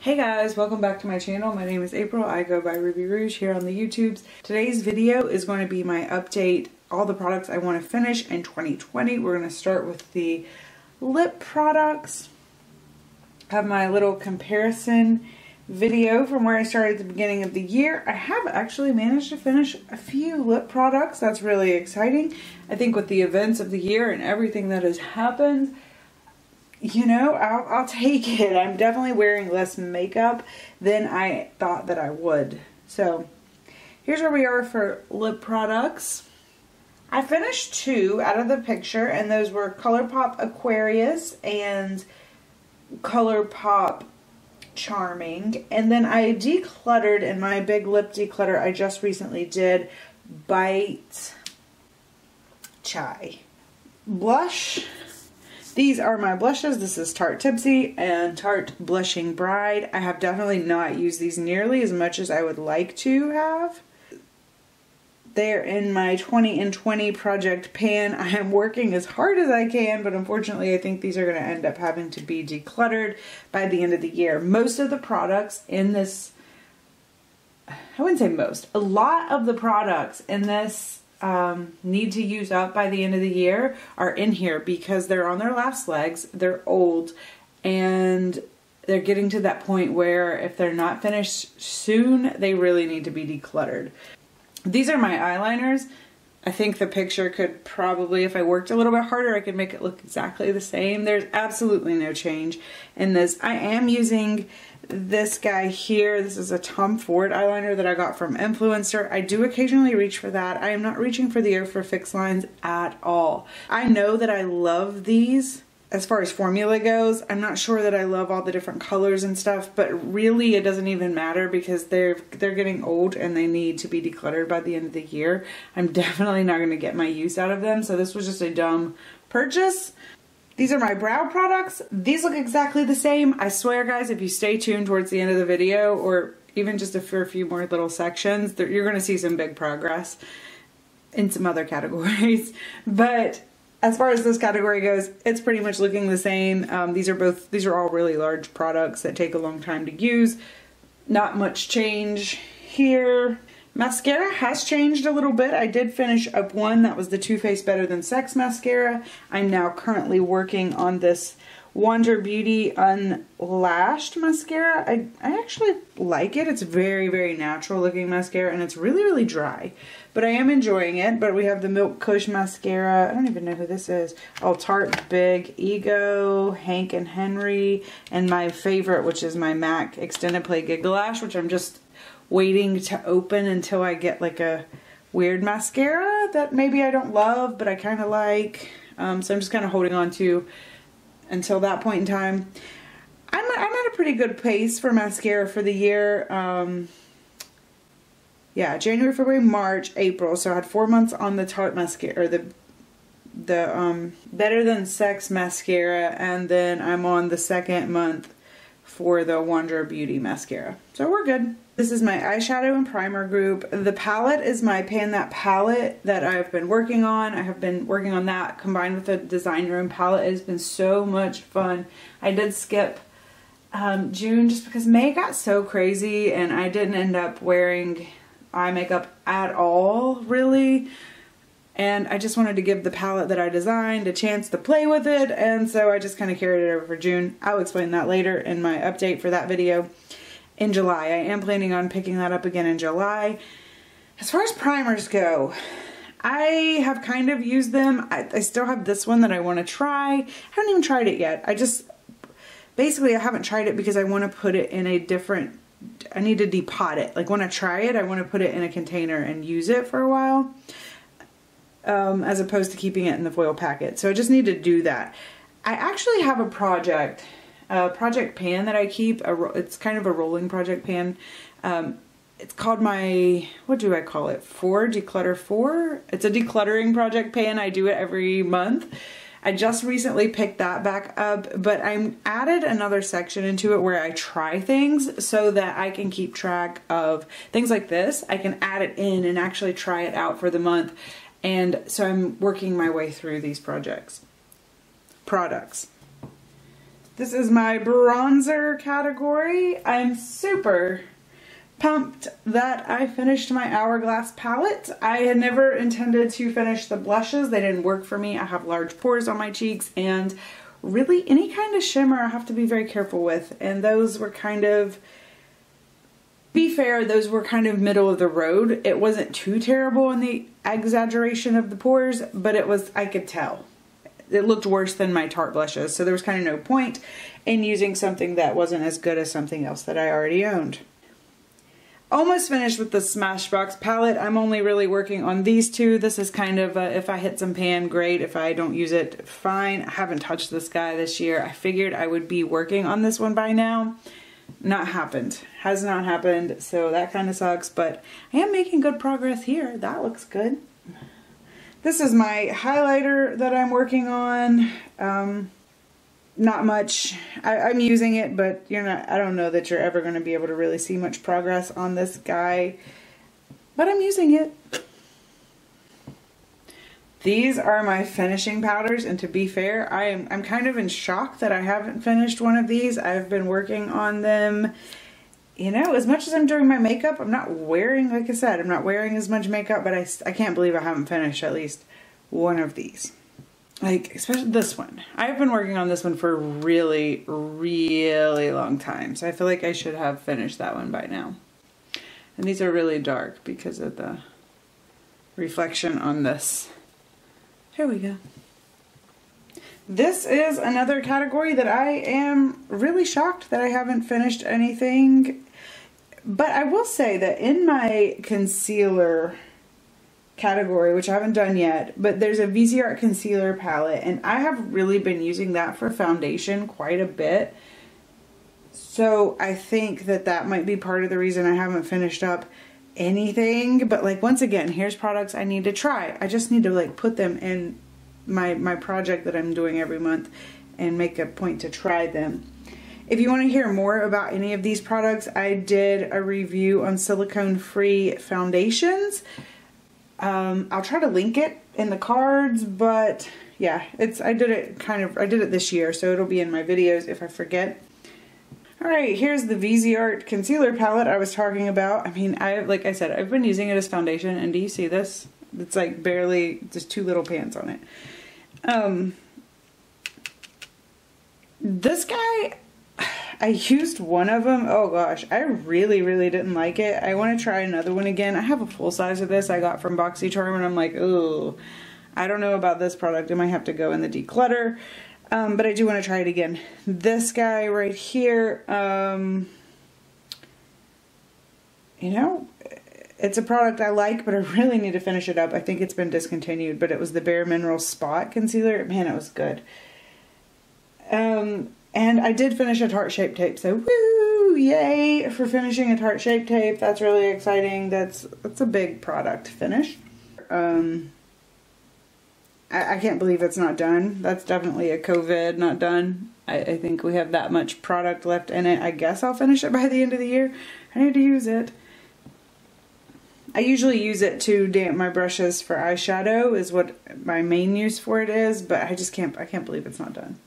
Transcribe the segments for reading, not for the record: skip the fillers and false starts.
Hey guys, welcome back to my channel. My name is April. I go by Ruby Rouge here on the YouTubes. Today's video is going to be my update, all the products I want to finish in 2020. We're going to start with the lip products. I have my little comparison video from where I started at the beginning of the year. I have actually managed to finish a few lip products. That's really exciting. I think with the events of the year and everything that has happened, you know, I'll take it. I'm definitely wearing less makeup than I thought that I would. So here's where we are for lip products. I finished two out of the picture, and those were ColourPop Aquarius and ColourPop Charming. And then I decluttered in my big lip declutter I just recently did Bite Chai. Blush. These are my blushes. This is Tarte Tipsy and Tarte Blushing Bride. I have definitely not used these nearly as much as I would like to have. They're in my 20 in 20 project pan. I am working as hard as I can, but unfortunately I think these are going to end up having to be decluttered by the end of the year. Most of the products in this, I wouldn't say most, a lot of the products in this need to use up by the end of the year are in here because they're on their last legs, they're old, and they're getting to that point where if they're not finished soon, they really need to be decluttered. These are my eyeliners. I think the picture could probably, if I worked a little bit harder, I could make it look exactly the same. There's absolutely no change in this. I am using this guy here. This is a Tom Ford eyeliner that I got from Influencer. I do occasionally reach for that. I am not reaching for the Earth for Fix lines at all. I know that I love these as far as formula goes. I'm not sure that I love all the different colors and stuff, but really it doesn't even matter because they're getting old and they need to be decluttered by the end of the year. I'm definitely not going to get my use out of them, so this was just a dumb purchase. These are my brow products. These look exactly the same. I swear guys, if you stay tuned towards the end of the video, or even just for a few more little sections, you're going to see some big progress in some other categories. But as far as this category goes, it's pretty much looking the same. These are all really large products that take a long time to use. Not much change here. Mascara has changed a little bit. I did finish up one that was the Too Faced Better Than Sex mascara. I'm now currently working on this Wander Beauty Unlashed mascara. I actually like it. It's very, very natural looking mascara and it's really, really dry. But I am enjoying it. But we have the Milk Kush mascara. I don't even know who this is. Oh, Tarte Big Ego, Hank and Henry, and my favorite, which is my MAC Extended Play Gigalash, which I'm just waiting to open until I get like a weird mascara that maybe I don't love, but I kind of like. So I'm just kind of holding on to until that point in time. I'm at a pretty good pace for mascara for the year. Yeah, January, February, March, April. So I had 4 months on the Tarte mascara, or the Better Than Sex mascara, and then I'm on the second month for the Wander Beauty mascara. So we're good. This is my eyeshadow and primer group. The palette is my Pan That palette that I've been working on. I have been working on that combined with the Design Room palette. It has been so much fun. I did skip June just because May got so crazy and I didn't end up wearing eye makeup at all, really. And I just wanted to give the palette that I designed a chance to play with it, and so I just kind of carried it over for June. I'll explain that later in my update for that video in July. I am planning on picking that up again in July. As far as primers go, I have kind of used them. I still have this one that I want to try. I haven't even tried it yet. Basically I haven't tried it because I want to put it in a different, I need to depot it. Like when I try it, I want to put it in a container and use it for a while. As opposed to keeping it in the foil packet. So I just need to do that. I actually have a project pan that I keep. It's kind of a rolling project pan. It's called my, what do I call it? Declutter 4? It's a decluttering project pan. I do it every month. I just recently picked that back up, but I added another section into it where I try things so that I can keep track of things like this. I can add it in and actually try it out for the month. And so I'm working my way through these products. This is my bronzer category. I'm super pumped that I finished my Hourglass palette. I had never intended to finish the blushes. They didn't work for me. I have large pores on my cheeks, and really any kind of shimmer I have to be very careful with. And those were kind of, be fair, those were kind of middle of the road. It wasn't too terrible in the exaggeration of the pores, but it was, I could tell. It looked worse than my Tarte blushes, so there was kind of no point in using something that wasn't as good as something else that I already owned. Almost finished with the Smashbox palette. I'm only really working on these two. This is kind of a, if I hit some pan, great. If I don't use it, fine. I haven't touched this guy this year. I figured I would be working on this one by now. Not happened. Has not happened, so that kind of sucks, but I am making good progress here. That looks good. This is my highlighter that I'm working on. Not much. I'm using it, but I don't know that you're ever going to be able to really see much progress on this guy, but I'm using it. These are my finishing powders, and to be fair, I'm kind of in shock that I haven't finished one of these. I've been working on them. As much as I'm doing my makeup, I'm not wearing, like I said, I'm not wearing as much makeup, but I can't believe I haven't finished at least one of these. Like, especially this one. I've been working on this one for a really, really long time, so I feel like I should have finished that one by now. And these are really dark because of the reflection on this. Here we go. This is another category that I am really shocked that I haven't finished anything. But I will say that in my concealer category, which I haven't done yet, but there's a VZ concealer palette, and I have really been using that for foundation quite a bit. So I think that that might be part of the reason I haven't finished up anything. But like, once again, here's products I need to try. I just need to like put them in my project that I'm doing every month and make a point to try them. If you want to hear more about any of these products, I did a review on silicone-free foundations. I'll try to link it in the cards, but yeah, I did it this year, so it'll be in my videos if I forget. Alright, here's the VZ concealer palette I was talking about. I mean, like I said, I've been using it as foundation, and do you see this? It's like barely, just two little pans on it. This guy, I used one of them. Oh gosh, I really, really didn't like it. I want to try another one again. I have a full size of this I got from BoxyCharm, and I'm like, ooh, I don't know about this product. I might have to go in the declutter. But I do want to try it again. This guy right here, it's a product I like, but I really need to finish it up. I think it's been discontinued, but it was the Bare Minerals Spot Concealer. Man, it was good. And I did finish a Tarte Shape Tape, so woo! Yay for finishing a Tarte Shape Tape. That's really exciting. That's a big product to finish. I can't believe it's not done. That's definitely a Covet not done. I think we have that much product left in it. I guess I'll finish it by the end of the year. I need to use it. I usually use it to damp my brushes for eyeshadow is what my main use for it is, but I can't believe it's not done.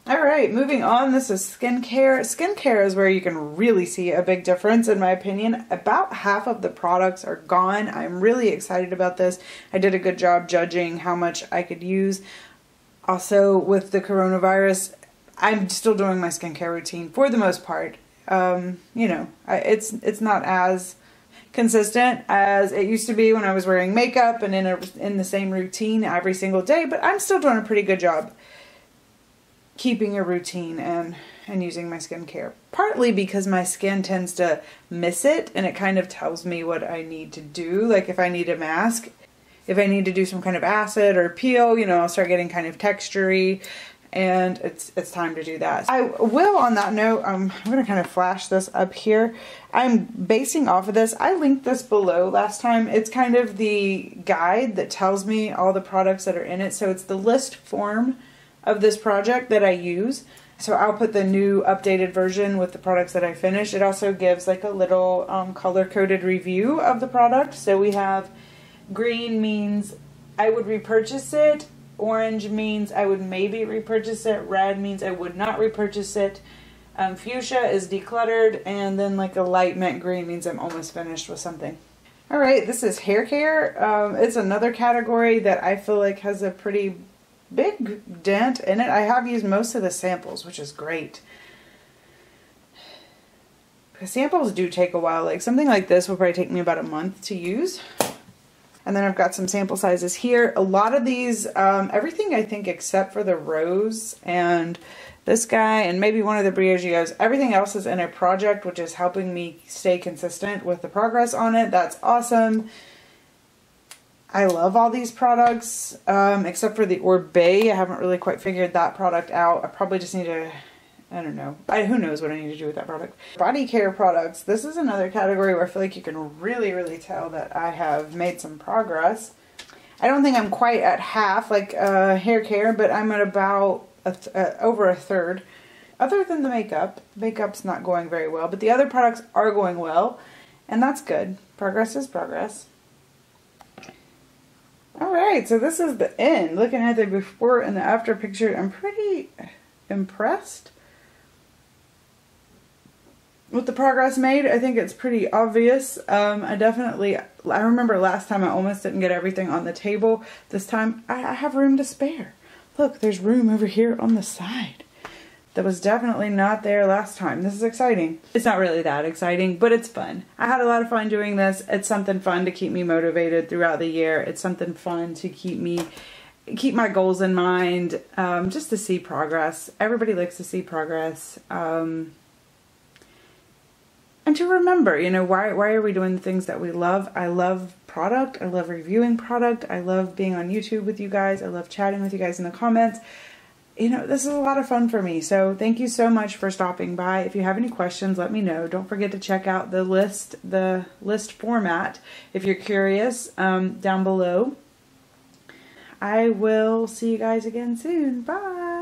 Alright, moving on, this is skincare. Skincare is where you can really see a big difference, in my opinion. About half of the products are gone. I'm really excited about this. I did a good job judging how much I could use. Also, with the coronavirus, I'm still doing my skincare routine for the most part. It's not as consistent as it used to be when I was wearing makeup and in the same routine every single day, but I'm still doing a pretty good job keeping a routine and using my skincare. Partly because my skin tends to miss it, and it kind of tells me what I need to do. Like if I need a mask, if I need to do some kind of acid or peel, I'll start getting kind of textury, and it's time to do that. I will, on that note, I'm going to kind of flash this up here. I'm basing off of this. I linked this below last time. It's kind of the guide that tells me all the products that are in it. So it's the list form of this project that I use. So I'll put the new updated version with the products that I finished. It also gives like a little color-coded review of the product. So we have green means I would repurchase it. Orange means I would maybe repurchase it. Red means I would not repurchase it. Fuchsia is decluttered, and then like a light mint green means I'm almost finished with something. Alright, this is hair care. It's another category that I feel like has a pretty big dent in it. I have used most of the samples, which is great. Because samples do take a while. Like something like this will probably take me about a month to use. And then I've got some sample sizes here. A lot of these, everything I think except for the rose and this guy and maybe one of the Brioggios, everything else is in a project, which is helping me stay consistent with the progress on it. That's awesome. I love all these products, except for the Orbay. I haven't really quite figured that product out. I probably just need to, I don't know. Who knows what I need to do with that product. Body care products. This is another category where I feel like you can really, really tell that I have made some progress. I don't think I'm quite at half, like hair care, but I'm at about over a third. Other than the makeup. Makeup's not going very well, but the other products are going well, and that's good. Progress is progress. Alright, so this is the end. Looking at the before and the after picture, I'm pretty impressed with the progress made. I think it's pretty obvious. I remember last time I almost didn't get everything on the table. This time I have room to spare. Look, there's room over here on the side. That was definitely not there last time. This is exciting. It's not really that exciting, but it's fun. I had a lot of fun doing this. It's something fun to keep me motivated throughout the year. It's something fun to keep my goals in mind, just to see progress. Everybody likes to see progress. And to remember, you know, why are we doing the things that we love? I love product. I love reviewing product. I love being on YouTube with you guys. I love chatting with you guys in the comments. You know, this is a lot of fun for me. So thank you so much for stopping by. If you have any questions, let me know. Don't forget to check out the list format if you're curious, down below. I will see you guys again soon. Bye.